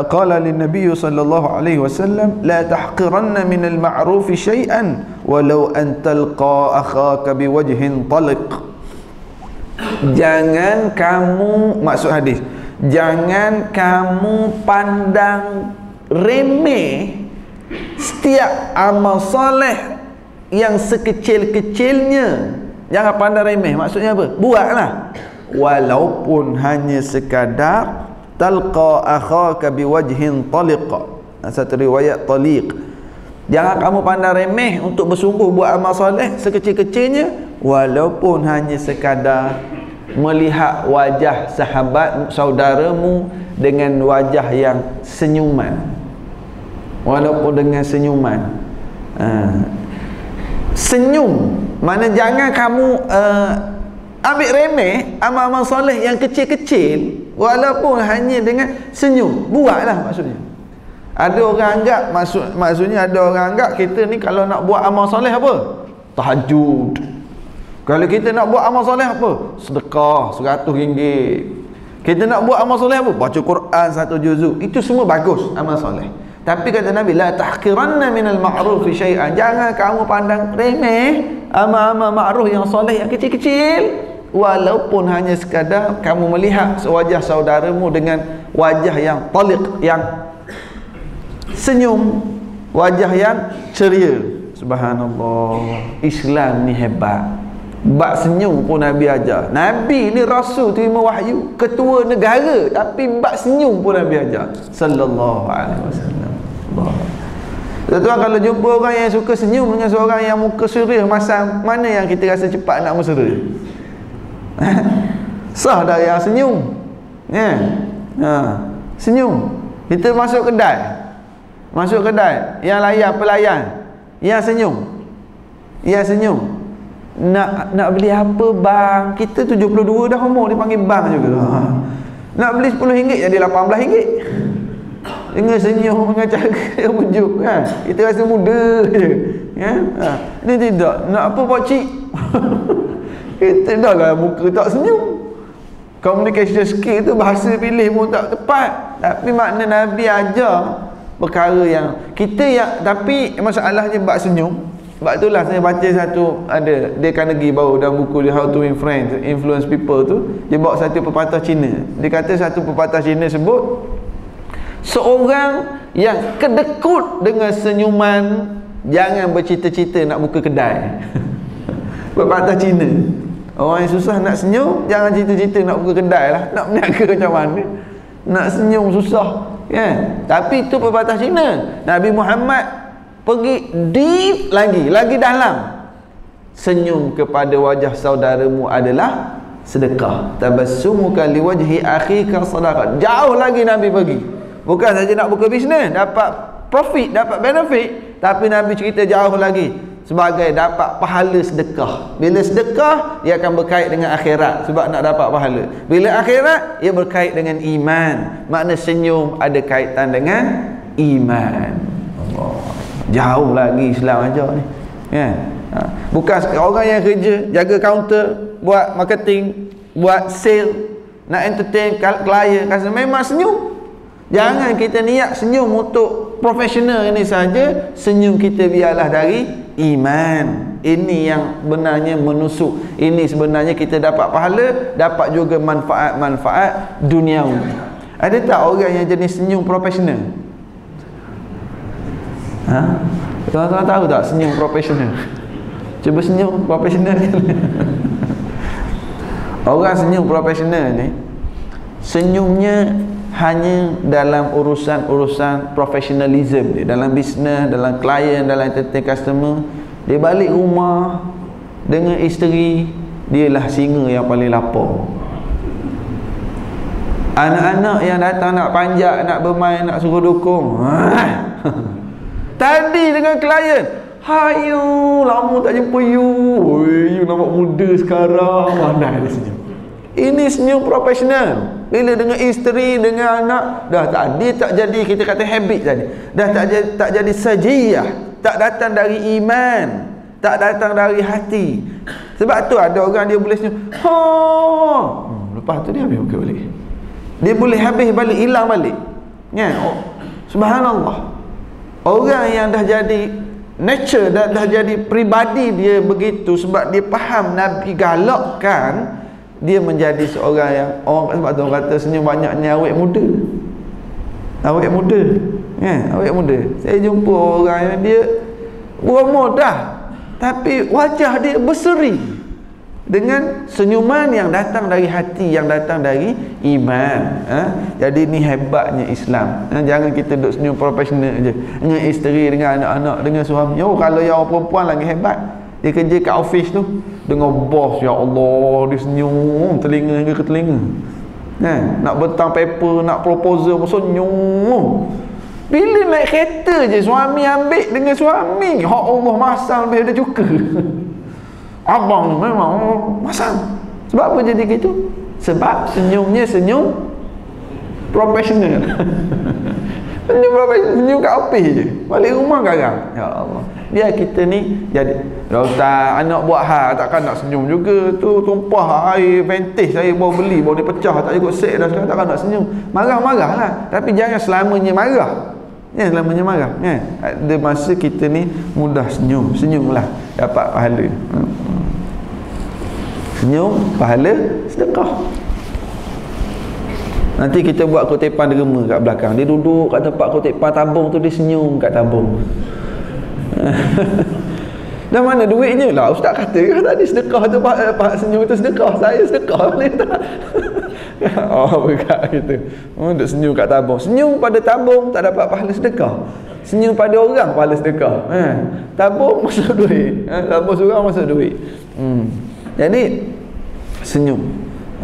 Qala lin-nabiy sallallahu alaihi wasallam la tahqiranna min al-ma'ruf syai'an walau an talqa akhaka biwajhin taliq. Jangan kamu, maksud hadis, jangan kamu pandang remeh setiap amal soleh yang sekecil-kecilnya. Jangan pandang remeh. Maksudnya apa? Buatlah, walaupun hanya sekadar talqa akhaka biwajhin taliq. Satu riwayat taliq. Jangan kamu pandang remeh untuk bersungguh buat amal soleh sekecil-kecilnya, walaupun hanya sekadar melihat wajah sahabat saudaramu dengan wajah yang senyuman, walaupun dengan senyuman. Senyum, mana jangan kamu ambil remeh amal-amal soleh yang kecil-kecil, walaupun hanya dengan senyum. Buatlah maksudnya. Ada orang anggap, maksudnya ada orang anggap kita ni kalau nak buat amal soleh apa? Tahajud. Kalau kita nak buat amal soleh apa? Sedekah RM100. Kita nak buat amal soleh apa? Baca Quran 1 juzuk. Itu semua bagus amal soleh. Tapi kata Nabi, la tahqiranna minal ma'ruf syai'an. Jangan kamu pandang remeh amal-amal ma'ruf yang soleh yang kecil-kecil, walaupun hanya sekadar kamu melihat wajah saudaramu dengan wajah yang taliq, yang senyum, wajah yang ceria. Subhanallah, Islam ni hebat. Bab senyum pun Nabi ajar. Nabi ni rasul terima wahyu, ketua negara, tapi bab senyum pun Nabi ajar sallallahu alaihi wasallam. Tuan-tuan, kalau jumpa orang yang suka senyum dengan seorang yang muka serius masam, mana yang kita rasa cepat nak mesra? Sah dah yang senyum, ya. Senyum. Kita masuk kedai, yang layan pelayan, yang senyum, nak beli apa bang? Kita 72 dah umur dipanggil bang juga. Nak beli RM10 jadi RM18. Dengan senyum, dengan cara yang bujuk kan? Kita rasa muda je, ya? Ni tidak. Nak apa pakcik? Kita dah lah muka tak senyum. Communication skill tu, bahasa pilih pun tak tepat. Tapi makna Nabi ajar perkara yang kita yang, tapi masalahnya bab senyum. Sebab itulah saya baca satu, ada dia Carnegie baru dalam buku dia How to Win Friends, Influence People tu, dia bawa satu pepatah Cina. Dia kata satu pepatah Cina sebut, seorang yang kedekut dengan senyuman jangan bercita-cita nak buka kedai. Pepatah Cina. Orang yang susah nak senyum, jangan cita-cita nak buka kedai lah. Nak berniaga macam mana? Nak senyum susah, kan? Tapi itu pepatah Cina. Nabi Muhammad pergi deep lagi dalam. Senyum kepada wajah saudaramu adalah sedekah. Tabassumuka liwajhi akhika sadaqah. Jauh lagi Nabi pergi. Bukan saja nak buka bisnes, dapat profit, dapat benefit, tapi Nabi cerita jauh lagi sebagai dapat pahala sedekah. Bila sedekah, dia akan berkait dengan akhirat sebab nak dapat pahala. Bila akhirat, ia berkait dengan iman. Makna senyum ada kaitan dengan iman. Allah. Jauh lagi Islam ajar ni, kan? Bukan orang yang kerja jaga kaunter, buat marketing, buat sale, nak entertain klien, kasi memang senyum. Jangan kita niat senyum untuk profesional ini saja. Senyum kita biarlah dari iman. Ini yang benarnya menusuk. Ini sebenarnya kita dapat pahala, dapat juga manfaat-manfaat duniawi. Ada tak orang yang jenis senyum profesional? Tuan-tuan tahu tak senyum profesional? Cuba senyum profesional. Orang senyum profesional ni, senyumnya hanya dalam urusan profesionalism dia, dalam bisnes, dalam klien, dalam entertain customer. Dia balik rumah dengan isteri, dialah singa yang paling lapar. Anak-anak yang datang nak panjat, nak bermain, nak suruh dukung. Tadi dengan klien, hayu, lama tak jumpa you. Oi, you nampak muda sekarang. Mana ada senyum? Ini senyum profesional. Bila dengan isteri, dengan anak, dah tak, dia tak jadi, kita kata habit tadi. Dah tak jadi sajiyah, tak datang dari iman, tak datang dari hati. Sebab tu ada orang dia boleh senyum. Lepas tu dia habis buka balik. Dia boleh habis balik, hilang balik. Kan? Oh, subhanallah. Orang yang dah jadi nature, dah jadi pribadi dia begitu sebab dia faham Nabi galakkan, dia menjadi seorang yang orang, sebab tu orang kata senyum banyaknya awet muda. Awet muda. Awet muda. Saya jumpa orang yang dia berumur dah, tapi wajah dia berseri dengan senyuman yang datang dari hati, yang datang dari iman. Jadi ni hebatnya Islam. Jangan kita duduk senyum profesional je, dengan isteri, dengan anak-anak, dengan suami. Oh, kalau yang perempuan lagi hebat, dia kerja kat office tu dengan bos, ya Allah, dia senyum telinga hingga ke telinga. Nak bentang paper, nak proposal pun senyum. Bila naik kereta je suami ambil dengan suami, ya Allah, masang lebih ada cuka. Abang memang masang. Sebab apa jadi gitu? Sebab senyumnya senyum profesional. Senyum profesional, senyum kat office je, balik rumah garang. Ya Allah, biar kita ni jadi Ustaz, anak buat hal takkan nak senyum juga. Tu tumpah air ventis saya baru beli, baru dia pecah, tak cukup set dah sekarang, takkan nak senyum. Marah-marah lah, tapi jangan selamanya marah. Selamanya marah. Ada masa kita ni mudah senyum. Senyumlah, dapat pahala. Senyum, pahala, sedekah. Nanti kita buat kutipan derma kat belakang. Dia duduk kat tempat kutipan tabung tu, dia senyum kat tabung. Dan mana duitnya lah? Ustaz kata tadi sedekah tu, senyum tu sedekah. Saya sedekah boleh tak? Oh, berkat gitu. Duduk senyum kat tabung. Senyum pada tabung tak dapat pahala sedekah. Senyum pada orang pahala sedekah. Tabung masuk duit. Tabung seorang masuk duit. Jadi senyum.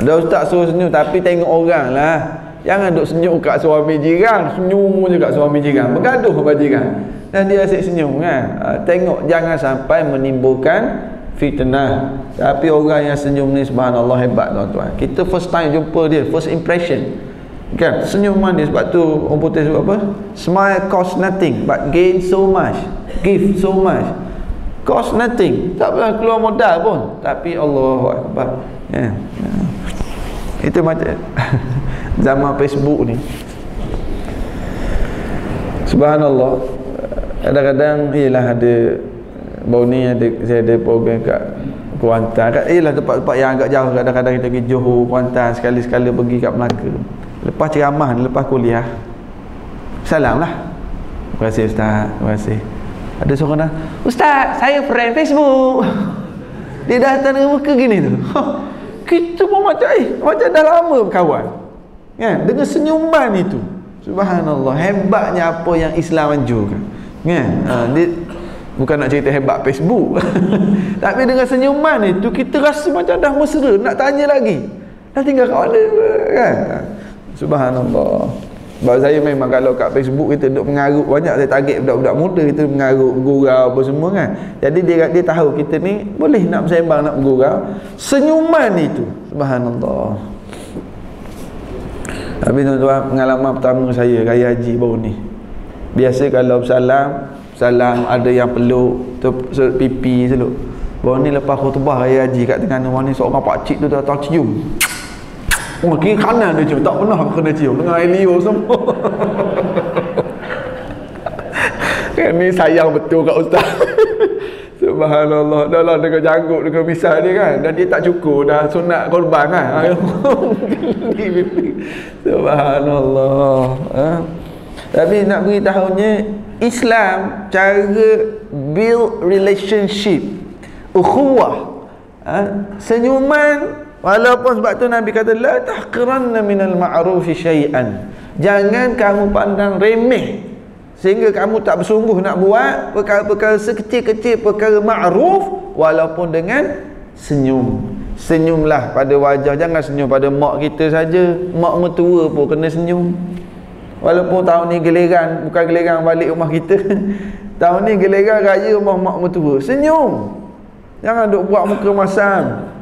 Ada ustaz suruh senyum, tapi tengok orang lah. Jangan duk senyum kat suami jiran, senyum je kat suami jiran, bergaduh kat jiran, dan dia asyik senyum kan. Tengok jangan sampai menimbulkan fitnah. Tapi orang yang senyum ni subhanallah hebat tuan-tuan. Kita first time jumpa dia, first impression kan, senyuman dia. Sebab tu orang putih sebab apa? Smile cost nothing but gain so much, give so much. Cost nothing, tak pernah keluar modal pun, tapi Allahu Akbar. Itu macam zaman Facebook ni, subhanallah. Kadang-kadang ialah ada baru ni saya ada program kat Kuantan, ialah tempat-tempat yang agak jauh. Kadang-kadang kita pergi Johor, Kuantan, sekali-sekala pergi kat Melaka. Lepas ceramah, lepas kuliah, salam lah, terima kasih Ustaz, terima kasih. Ada seorang dah, Ustaz, saya friend Facebook. Dia datang dengan muka gini tu. Kita pun macam macam dah lama berkawan kan, dengan senyuman itu. Subhanallah, hebatnya apa yang Islam anjurkan kan. Dia bukan nak cerita hebat Facebook. Tapi dengan senyuman itu kita rasa macam dah mesra, nak tanya lagi, dah tinggal kat mana kan. Subhanallah. Sebab saya memang kalau kat Facebook kita duduk mengarut banyak, saya target budak-budak muda, kita mengarut, gurau apa semua kan. Jadi dia tahu kita ni boleh nak bersembang, nak bergurau. Senyuman itu, subhanallah. Tapi tuan-tuan, pengalaman pertama saya raya haji baru ni. Biasa kalau salam ada yang peluk, selut pipi selut. Baru ni lepas khutbah raya haji kat Terengganu ni, seorang pakcik tu datang cium. Kiri kanan dia cium, tak pernah kena cium dengan Elio semua. Kan ni sayang betul kat ustaz. Subhanallah, dah lah dengan janggut, dengan misal dia kan, dan dia tak cukur dah sunat korban kan. Subhanallah. Tapi nak beritahunya, Islam cara build relationship, ukhuwah, senyuman. Walaupun sebab tu Nabi kata la tahqiranna minal ma'rufi syai'an, jangan kamu pandang remeh sehingga kamu tak bersungguh nak buat perkara-perkara sekecil-kecil, perkara ma'ruf, walaupun dengan senyum. Senyumlah pada wajah, jangan senyum pada mak kita saja. Mak mertua pun kena senyum. Walaupun tahun ni giliran, bukan giliran balik rumah kita. Tahun ni giliran raya rumah mak mertua, senyum. Jangan duk buat muka masam.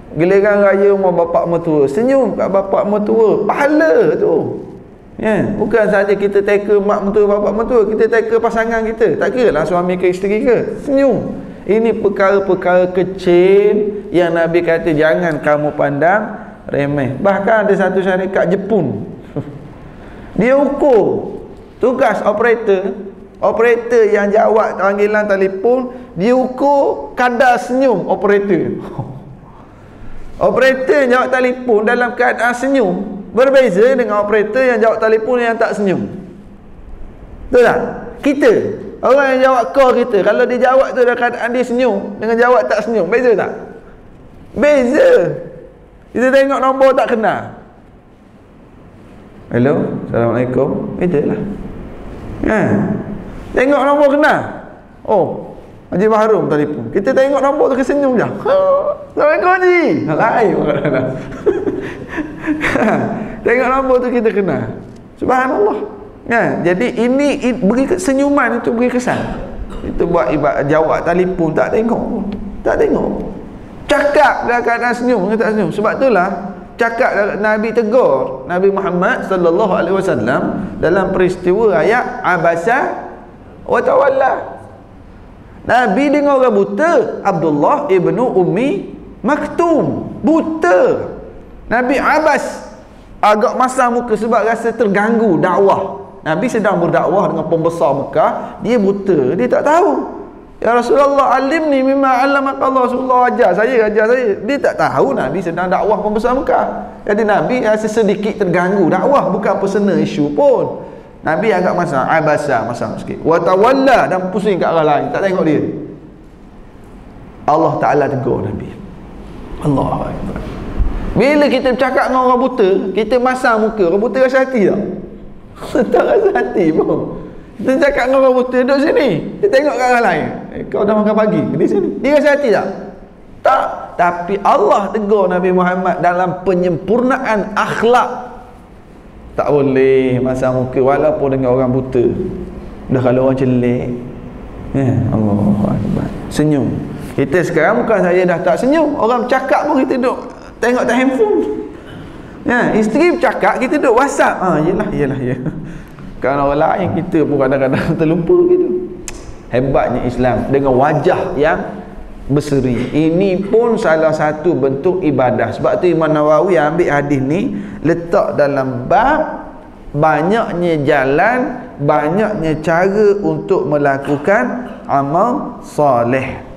Giliran raya rumah bapak mertua, senyum kat bapak mertua, pahala tu. Bukan saja kita teka mak mertua, bapak mertua, kita teka pasangan kita, tak kira lah suami ke isteri ke, senyum. Ini perkara-perkara kecil yang Nabi kata jangan kamu pandang remeh. Bahkan ada satu syarikat Jepun Dia ukur tugas operator yang jawab panggilan telefon, dia ukur kadar senyum operator. Operator yang jawab telefon dalam keadaan senyum berbeza dengan operator yang jawab telefon yang tak senyum. Betul tak? Kita, orang yang jawab call kita, kalau dia jawab tu dalam keadaan dia senyum dengan jawab tak senyum, beza tak? Beza. Kita tengok nombor tak kenal. Hello, Assalamualaikum. Beza lah. Tengok nombor kenal. Oh, Haji Bahrum telefon. Kita tengok nombor tu kesenyum je. Assalamualaikum Haji. Lain. Tengok nombor tu kita kenal. Subhanallah. Jadi ini beri senyuman itu beri kesan. Itu buat ibarat jawab telefon tak tengok. Tak tengok. Cakap dalam keadaan senyum ke tak senyum. Sebab itulah cakap Nabi tegur Nabi Muhammad sallallahu alaihi wasallam dalam peristiwa ayat abasa wa tawalla. Nabi dengan orang buta, Abdullah ibnu Ummi Maktum, buta. Nabi abas, agak masam muka sebab rasa terganggu dakwah. Nabi sedang berdakwah dengan pembesar Mekah, dia buta, dia tak tahu. Ya Rasulullah, alimni mimma 'allamaka Allah. Rasulullah ajar saya. Dia tak tahu Nabi sedang dakwah pembesar Mekah. Jadi Nabi rasa sedikit terganggu dakwah, bukan personal isu pun. Nabi agak masam, abasa, masam sikit. Wa tawalla, dan pusing ke arah lain, tak tengok dia. Allah Taala tegur Nabi. Allahu akbar. Bila kita bercakap dengan orang buta, kita masam muka, orang buta rasa hati tak? Tak rasa hati pun. Kita cakap dengan orang buta, duduk sini, dia tengok ke arah lain. Kau dah makan pagi di sini, dia rasa hati tak? Tak. Tapi Allah tegur Nabi Muhammad dalam penyempurnaan akhlak. Tak boleh masam muka walaupun dengan orang buta. Dah kalau orang celik, Allahu akbar, senyum. Kita sekarang bukan saya dah tak senyum, orang bercakap pun kita duduk tengok tak handphone. Isteri bercakap, kita duduk WhatsApp. Yelah. Kalau orang lain kita pun kadang-kadang terlupa gitu. Hebatnya Islam dengan wajah yang berseri. Ini pun salah satu bentuk ibadah. Sebab tu Imam Nawawi ambil hadis ni, letak dalam bab banyaknya jalan, banyaknya cara untuk melakukan amal soleh.